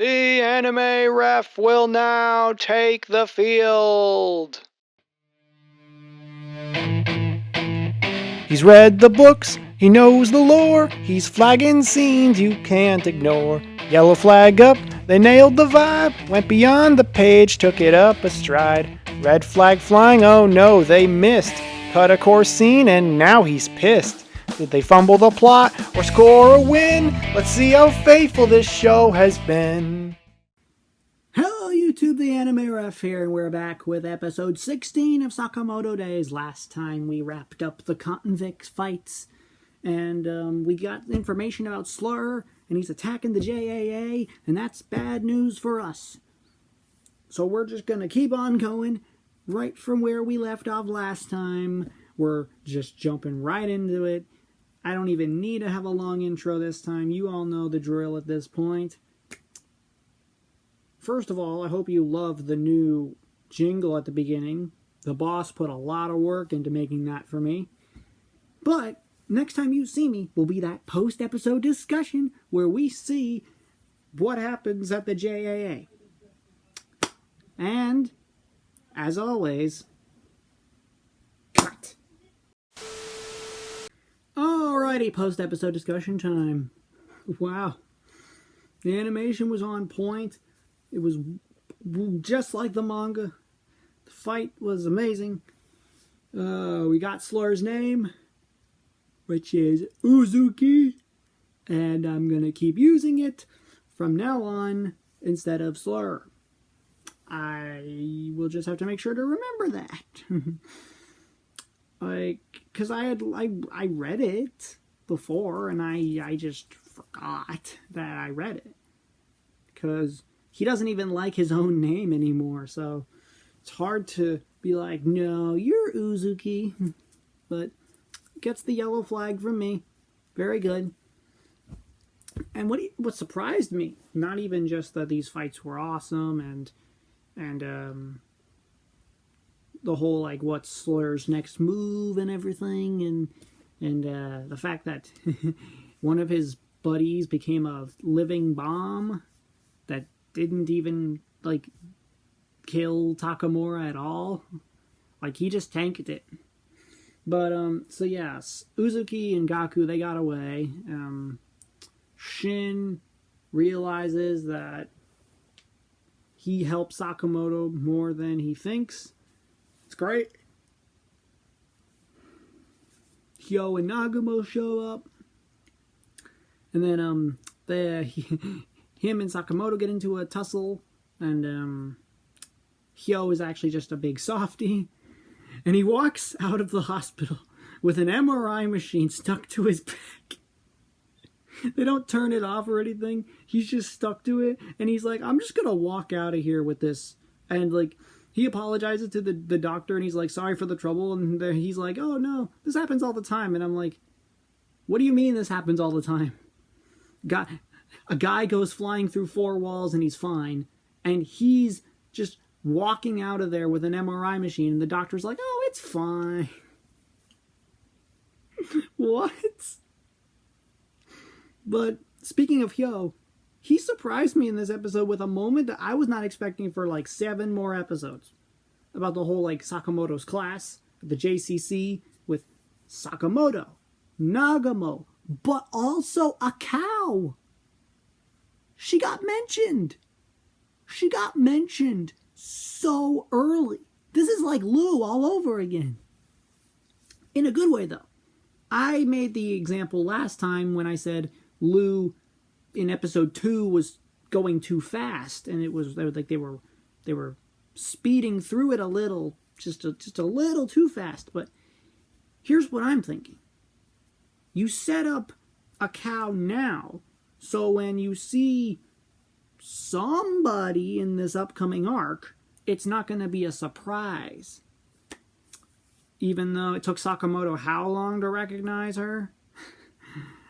The anime ref will now take the field. He's read the books, he knows the lore, he's flagging scenes you can't ignore. Yellow flag up, they nailed the vibe, went beyond the page, took it up a stride. Red flag flying, oh no, they missed. Cut a course scene and now he's pissed. Did they fumble the plot or score a win? Let's see how faithful this show has been. Hello YouTube, the Anime Ref here, and we're back with episode 16 of Sakamoto Days. Last time we wrapped up the Cotton Vix fights, and we got information about SLUR, and he's attacking the JAA, and that's bad news for us. So we're just gonna keep on going, right from where we left off last time. We're just jumping right into it. I don't even need to have a long intro this time. You all know the drill at this point. First of all, I hope you love the new jingle at the beginning. The boss put a lot of work into making that for me. But next time you see me will be that post-episode discussion where we see what happens at the JAA. And, as always, cut. Alrighty, post-episode discussion time. Wow. The animation was on point. It was just like the manga. The fight was amazing. We got SLUR'S name, which is Uzuki. And I'm going to keep using it from now on instead of SLUR. I will just have to make sure to remember that. Because I read it before, and I just forgot that I read it. Because he doesn't even like his own name anymore, so it's hard to be like, no, you're Uzuki. But gets the yellow flag from me. Very good. And what surprised me, not even just that these fights were awesome and the whole, like, what's SLUR'S next move and everything, and the fact that one of his buddies became a living bomb that didn't even, like, kill Takamura at all. Like, he just tanked it. But, so yes, Uzuki and Gaku, they got away. Shin realizes that he helped Sakamoto more than he thinks. It's great. Hyo and Nagumo show up. And then, him and Sakamoto get into a tussle. And, Hyo is actually just a big softie. And he walks out of the hospital with an MRI machine stuck to his back. They don't turn it off or anything. He's just stuck to it. And he's like, I'm just going to walk out of here with this. And, like, he apologizes to the doctor. And he's like, sorry for the trouble. And he's like, oh, no, this happens all the time. And I'm like, what do you mean this happens all the time? A guy goes flying through 4 walls and he's fine. And he's just walking out of there with an MRI machine. And the doctor's like, oh, it's fine. What? But speaking of Hyo, he surprised me in this episode with a moment that I was not expecting for like 7 more episodes. About the whole, like, Sakamoto's class, the JCC, with Sakamoto, Nagumo, but also Akao. She got mentioned. She got mentioned so early. This is like Lou all over again. In a good way, though. I made the example last time when I said Lou in episode 2 was going too fast, and it was like they were speeding through it a little, just a little too fast. But here's what I'm thinking. You set up Akao now, so when you see somebody in this upcoming arc, it's not going to be a surprise. Even though it took Sakamoto how long to recognize her?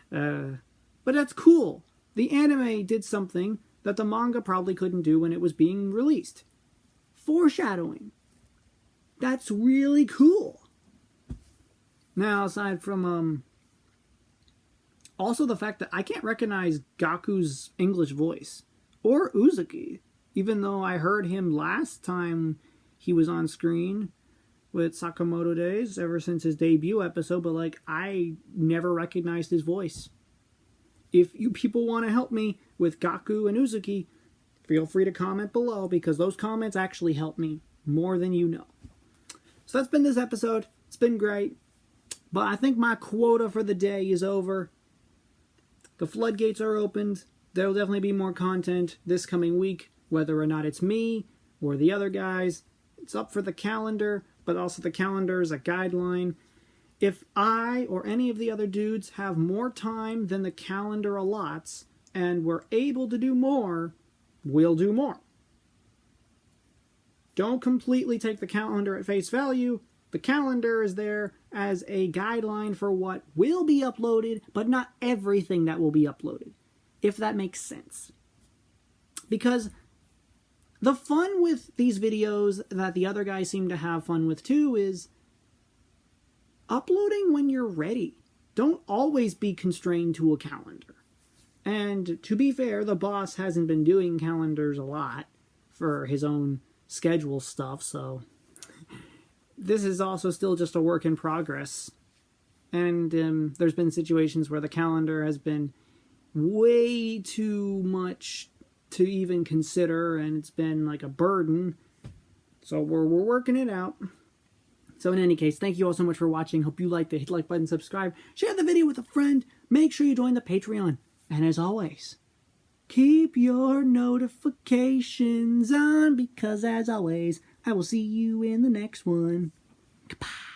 But that's cool. The anime did something that the manga probably couldn't do when it was being released. Foreshadowing. That's really cool. Now, aside from, also the fact that I can't recognize Gaku's English voice. or Uzuki, even though I heard him last time he was on screen with Sakamoto Days ever since his debut episode, but like I never recognized his voice. If you people want to help me with Gaku and Uzuki, feel free to comment below because those comments actually help me more than you know. So that's been this episode. It's been great. But I think my quota for the day is over. The floodgates are opened. There will definitely be more content this coming week, whether or not it's me or the other guys. It's up for the calendar, but also the calendar is a guideline. If I or any of the other dudes have more time than the calendar allots and we're able to do more, we'll do more. Don't completely take the calendar at face value. The calendar is there as a guideline for what will be uploaded, but not everything that will be uploaded, if that makes sense. Because the fun with these videos that the other guys seem to have fun with too is uploading when you're ready. Don't always be constrained to a calendar. And to be fair, the boss hasn't been doing calendars a lot for his own schedule stuff, so this is also still just a work in progress. And there's been situations where the calendar has been way too much to even consider, and it's been like a burden. So we're working it out. So in any case, thank you all so much for watching. Hope you liked it. Hit the like button, subscribe, share the video with a friend. Make sure you join the Patreon. And as always, keep your notifications on because as always, I will see you in the next one. Goodbye.